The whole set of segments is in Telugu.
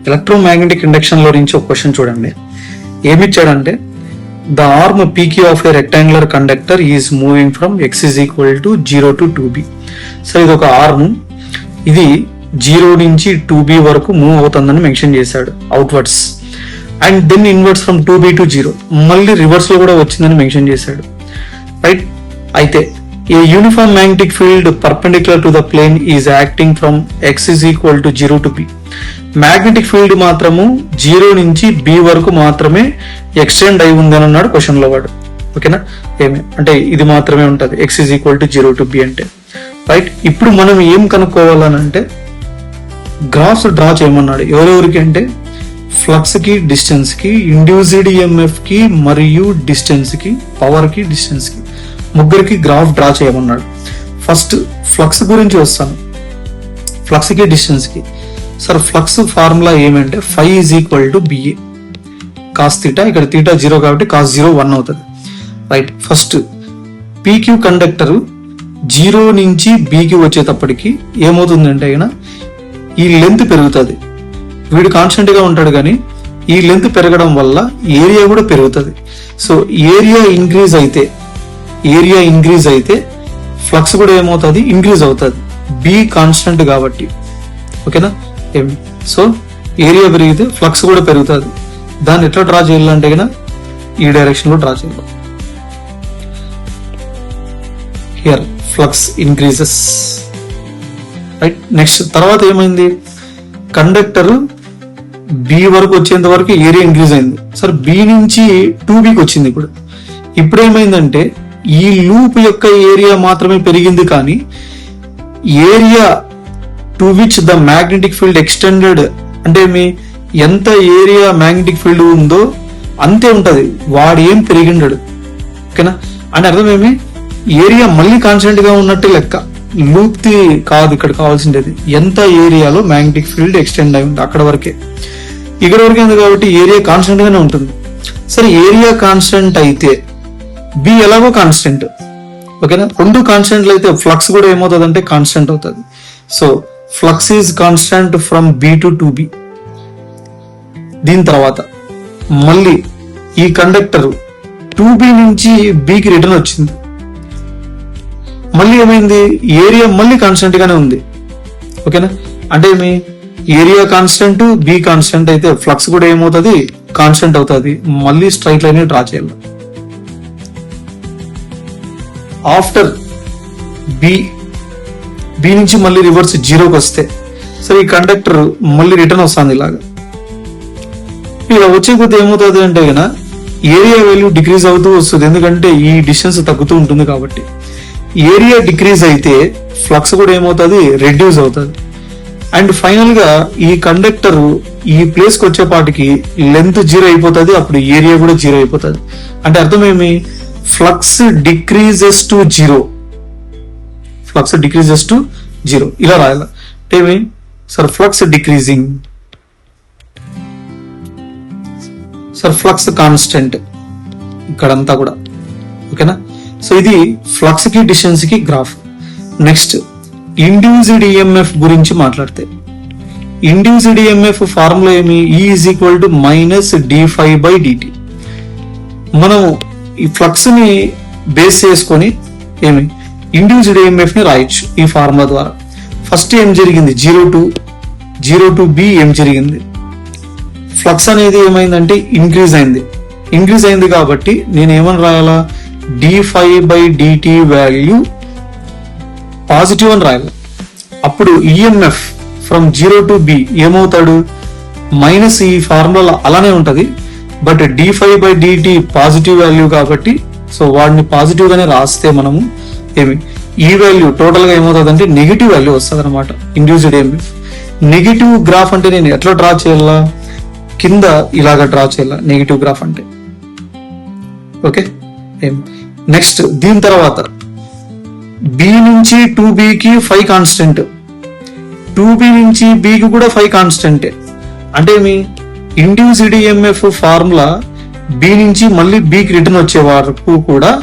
ఎలక్ట్రోమాగ్నెటిక్ ఇండక్షన్ లో నుంచి ఒక క్వశ్చన్ చూడండి. ఏమిచ్చాడంటే the arm PQ of a rectangular conductor is moving from x is equal to 0 to 2b. So ఇది ఒక ఆర్మ్, ఇది 0 నుంచి 2b వరకు మూవ్ అవుతుందని మెన్షన్ చేశాడు outwards, and then inwards from 2b to 0, మళ్ళీ రివర్స్ లో కూడా వచ్చిందని మెన్షన్ చేశాడు, రైట్. అయితే a uniform magnetic field perpendicular to the plane is acting from x is equal to 0 to b. Magnetic field మాత్రము 0 నుంచి b వరకు మాత్రమే ఎక్స్టెండ్ అయి ఉంది అని అన్నాడు క్వశ్చన్ లో వాడు. ఓకేనా, ఏమి అంటే ఇది మాత్రమే ఉంటది x is equal to 0 to b అంటే, రైట్. ఇప్పుడు మనం ఏం కనుక్కోవాలని అంటే గ్రాఫ్స్ డ్రా చేయమన్నాడు. ఎవరెవరికి అంటే ఫ్లక్స్ కి, డిస్టెన్స్ కి, ఇండ్యూస్డ్ ఈఎంఎఫ్ కి మరియు డిస్టెన్స్ కి, పవర్ కి, డిస్టెన్స్ కి, ముగ్గురికి గ్రాఫ్ డ్రా చేయమన్నాడు. ఫస్ట్ ఫ్లక్స్ గురించి వస్తాను. ఫ్లక్స్ కి, డిస్టెన్స్ కి. సార్ ఫ్లక్స్ ఫార్ములా ఏమంటే φ is equal to BA cos θ, ఇక్కడ θ 0 కాబట్టి cos 0 1 అవుతుంది, రైట్. ఫస్ట్ PQ కండక్టర్ 0 నుంచి Bకి వచ్చేటప్పటికి ఏమవుతుందంటే ఈ లెంత్ పెరుగుతుంది. వీడు కాన్స్టెంట్ గా ఉంటాడు కానీ ఈ లెంత్ పెరగడం వల్ల ఏరియా కూడా పెరుగుతుంది. సో ఏరియా ఇంక్రీజ్ అయితే ఫ్లక్స్ కూడా ఏమవుతుంది, ఇంక్రీజ్ అవుతుంది. బి కాన్స్టెంట్ కాబట్టి, ఓకేనా. సో ఏరియా పెరిగితే ఫ్లక్స్ కూడా పెరుగుతుంది. దాన్ని ఎట్లా డ్రా చేయాలంటే ఈ డైరెక్షన్ లో డ్రా చేయాలి. Here flux increases, right. Next తర్వాత ఏమైంది, కండక్టర్ బి వరకు వచ్చేంత వరకు ఏరియా ఇంక్రీజ్ అయింది. సార్ బి నుంచి 2bకి వచ్చింది. ఇప్పుడు ఏమైందంటే ఈ లూప్ యొక్క ఏరియా మాత్రమే పెరిగింది కానీ area to which the magnetic field extended అంటే మీ ఎంత ఏరియా మ్యాగ్నెటిక్ ఫీల్డ్ ఉందో అంతే ఉంటది, వాడు ఏం పెరిగిండడు. ఓకేనా, అంటే అర్థమేమి ఏరియా మళ్ళీ కాన్స్టెంట్ గా ఉన్నట్టు లెక్క, లూప్ ది కాదు ఇక్కడ కావాల్సిండేది. ఎంత ఏరియాలో మ్యాగ్నెటిక్ ఫీల్డ్ ఎక్స్టెండ్ అయి ఉంది అక్కడ వరకే, ఇక్కడ వరకే ఉంది కాబట్టి ఏరియా కాన్స్టెంట్ గానే ఉంటుంది. సరే ఏరియా కాన్స్టెంట్ అయితే బి ఎలాగో కాన్స్టెంట్, ఓకేనా. రెండు కాన్స్టెంట్లు అయితే ఫ్లక్స్ కూడా ఏమవుతుంది అంటే కాన్స్టెంట్ అవుతుంది. So flux is constant from B to 2b. దీని తర్వాత మళ్ళీ ఈ కండక్టర్ 2b నుంచి బికి రిటర్న్ వచ్చింది. మళ్ళీ ఏమైంది, ఏరియా మళ్ళీ కాన్స్టెంట్ గానే ఉంది. ఓకేనా, అంటే ఏమి ఏరియా కాన్స్టెంట్, బి కాన్స్టెంట్ అయితే ఫ్లక్స్ కూడా ఏమవుతుంది, కాన్స్టెంట్ అవుతుంది. మళ్ళీ స్ట్రైట్ లైన్ డ్రా చేయాలి. ఆఫ్టర్ బి నుంచి మళ్ళీ రివర్స్ 0కి వస్తే సరే ఈ కండక్టర్ మళ్ళీ రిటర్న్ వస్తుంది. ఇలా వచ్చే కొద్ది ఏమవుతుంది అంటే ఏరియా వాల్యూ డిక్రీజ్ అవుతూ వస్తుంది, ఎందుకంటే ఈ డిస్టెన్స్ తగ్గుతూ ఉంటుంది కాబట్టి. ఏరియా డిక్రీజ్ అయితే ఫ్లక్స్ కూడా ఏమవుతుంది, రెడ్యూస్ అవుతుంది. అండ్ ఫైనల్ గా ఈ కండక్టర్ ఈ ప్లేస్ కి వచ్చేపాటికి లెంత్ 0 అయిపోతుంది, అప్పుడు ఏరియా కూడా 0 అయిపోతుంది. అంటే అర్థమేమి, flux decreases to 0, flux decreases to 0 ఇలా రాయాలి. అంటే sir flux decreasing, sir flux constant ఇక్కడంతా కూడా, ఓకేనా. సో ఇది ఫ్లక్స్ కి, డిస్టెన్స్ కి గ్రాఫ్. నెక్స్ట్ ఇండ్యూస్డ్ ఈఎంఎఫ్ గురించి మాట్లాడితే, ఇండ్యూస్డ్ ఈఎంఎఫ్ ఫార్ములా ఏమి, E is equal to -dφ/dt. మనం ఈ ఫ్లక్స్ ని బేస్ చేసుకొని ఏమి ఇండ్యూస్డ్ ఈఎంఎఫ్ ని రాయొచ్చు ఈ ఫార్ములా ద్వారా. ఫస్ట్ ఏం జరిగింది, 0 to b ఏం జరిగింది, ఫ్లక్స్ అనేది ఏమైందంటే ఇంక్రీజ్ అయింది కాబట్టి నేను ఏమని రాయాలా, dφ/dt వాల్యూ పాజిటివ్ అని రాయాలి. అప్పుడు ఈఎంఎఫ్ ఫ్రమ్ 0 to b ఏమవుతాడు, మైనస్. ఈ ఫార్ములా అలానే ఉంటది, బట్ dφ/dt పాజిటివ్ వాల్యూ కాబట్టి సో వాడిని పాజిటివ్ గానే రాస్తే మనము ఈ వాల్యూ టోటల్ గా ఏమవుతుంది అంటే నెగిటివ్ వాల్యూ వస్తుంది అనమాట. ఇండ్యూస్డ్ ఈఎంఎఫ్ నెగిటివ్ గ్రాఫ్ అంటే నేను ఎట్లా డ్రా చేయాలా, కింద ఇలాగా డ్రా చేయాలా నెగిటివ్ గ్రాఫ్ అంటే, ఓకే. నెక్స్ట్ దీని తర్వాత బి నుంచి 2bకి 5 కాన్స్టెంట్, 2b నుంచి bకి కూడా 5 కాన్స్టెంటే. అంటే ఇండ్యూస్డ్ ఈఎంఎఫ్ ఫార్ములా బి నుంచి మళ్ళీ బికి రిటర్న్ వచ్చే వరకు కూడా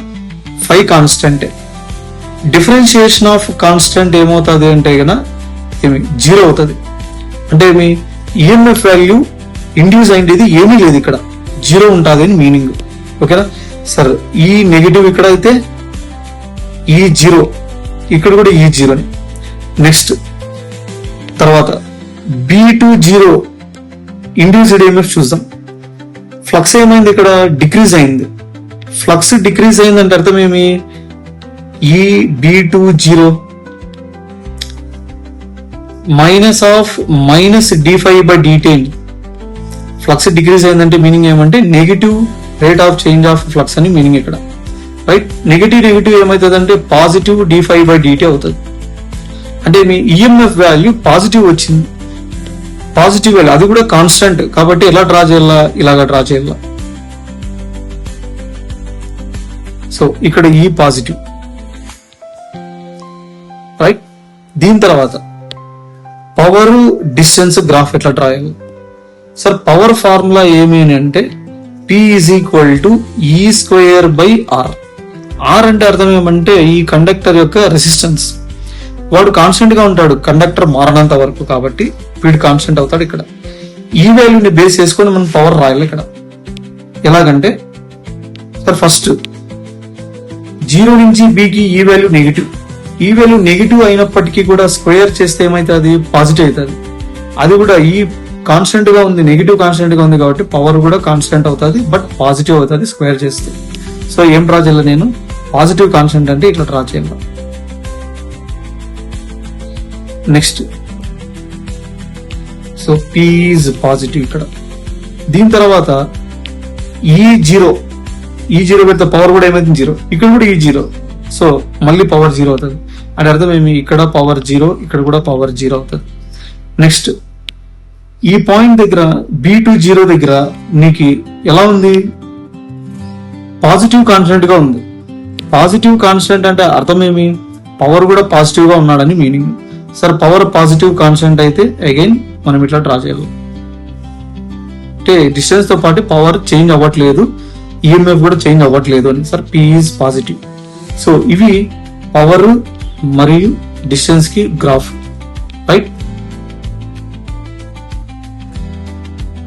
5 కాన్స్టెంటే. డిఫరెన్షియేషన్ ఆఫ్ కాన్స్టెంట్ ఏమవుతుంది అంటే 0 అవుతుంది. అంటే ఈఎంఎఫ్ వాల్యూ ఇండ్యూస్ అయింది ఏమీ లేదు, ఇక్కడ జీరో ఉంటుంది అని మీనింగ్. ఓకేనా సార్, ఈ నెగిటివ్ ఇక్కడ అయితే ఈ జీరో, ఇక్కడ కూడా ఈ జీరోని. నెక్స్ట్ తర్వాత B20 ఇండ్యూస్డ్ ఈఎంఎఫ్ చూద్దాం. ఫ్లక్స్ ఏమైంది, ఇక్కడ డిక్రీజ్ అయింది. ఫ్లక్స్ డిక్రీజ్ అయిందంటే అర్థం ఏమి, ఈ B20 minus d5/dt. Flux decrease అయిందంటే మీనింగ్ ఏమంటే negative rate of change of flux అని మీనింగ్ ఇక్కడ, రైట్. నెగిటివ్ ఏమవుతుంది అంటే పాజిటివ్ d5/dt అవుతుంది. అంటే మీ ఈఎంఎఫ్ వాల్యూ పాజిటివ్ వచ్చింది, పాజిటివ్ వాల్యూ, అది కూడా కాన్స్టెంట్ కాబట్టి ఎలా డ్రా చేయాలా, ఇలాగా డ్రా చేయాలా. సో ఇక్కడ ఈ పాజిటివ్, రైట్. దీని తర్వాత పవర్ డిస్టెన్స్ గ్రాఫ్ ఎట్లా డ్రా చేయాలి సార్? పవర్ ఫార్ములా ఏమి అంటే P = E²/R. ఆర్ అంటే అర్థం ఏమంటే ఈ కండక్టర్ యొక్క రెసిస్టెన్స్, వాడు కాన్స్టెంట్ గా ఉంటాడు కండక్టర్ మారనంత వరకు, కాబట్టి స్పీడ్ కాన్స్టెంట్ అవుతాడు. ఇక్కడ ఈ వాల్యూని బేస్ చేసుకొని మనం పవర్ రాయాలి. ఇక్కడ ఎలాగంటే సార్, ఫస్ట్ 0 నుంచి Bకి ఈ వాల్యూ నెగిటివ్, ఈ వాల్యూ నెగిటివ్ అయినప్పటికీ కూడా స్క్వేర్ చేస్తే ఏమైతుంది, పాజిటివ్ అవుతుంది. అది కూడా ఈ కాన్స్టెంట్ గా ఉంది, నెగిటివ్ కాన్స్టెంట్ గా ఉంది కాబట్టి పవర్ కూడా కాన్స్టెంట్ అవుతుంది, బట్ పాజిటివ్ అవుతుంది స్క్వేర్ చేస్తే. సో ఏం డ్రా చేయాలి నేను, పాజిటివ్ కాన్స్టెంట్ అంటే ఇట్లా డ్రా చేయాలి. Next so P is positive ఇక్కడ. దీని తర్వాత ఈ జీరో పెడితే పవర్ కూడా ఏమైతుంది, జీరో. ఇక్కడ కూడా ఈ జీరో, సో మళ్ళీ పవర్ జీరో అవుతుంది. అంటే అర్థం ఏమి, ఇక్కడ పవర్ జీరో, ఇక్కడ కూడా పవర్ జీరో అవుతుంది. నెక్స్ట్ ఈ పాయింట్ దగ్గర B20 దగ్గర నీకు ఎలా ఉంది, పాజిటివ్ కాన్స్టెంట్ గా ఉంది. పాజిటివ్ కాన్స్టెంట్ అంటే అర్థం ఏమి, పవర్ కూడా పాజిటివ్ గా ఉన్నాడని meaning. Sir power positive constant అయితే అగైన్ మనం ఇట్లా డ్రా చేయాలి. అంటే డిస్టెన్స్ తో పాటు పవర్ చేంజ్ అవ్వట్లేదు, ఈఎంఎఫ్ కూడా చేంజ్ అవ్వట్లేదు అని. Sir P is positive. So ఇవి పవర్ మరియు డిస్టెన్స్ కి గ్రాఫ్, రైట్.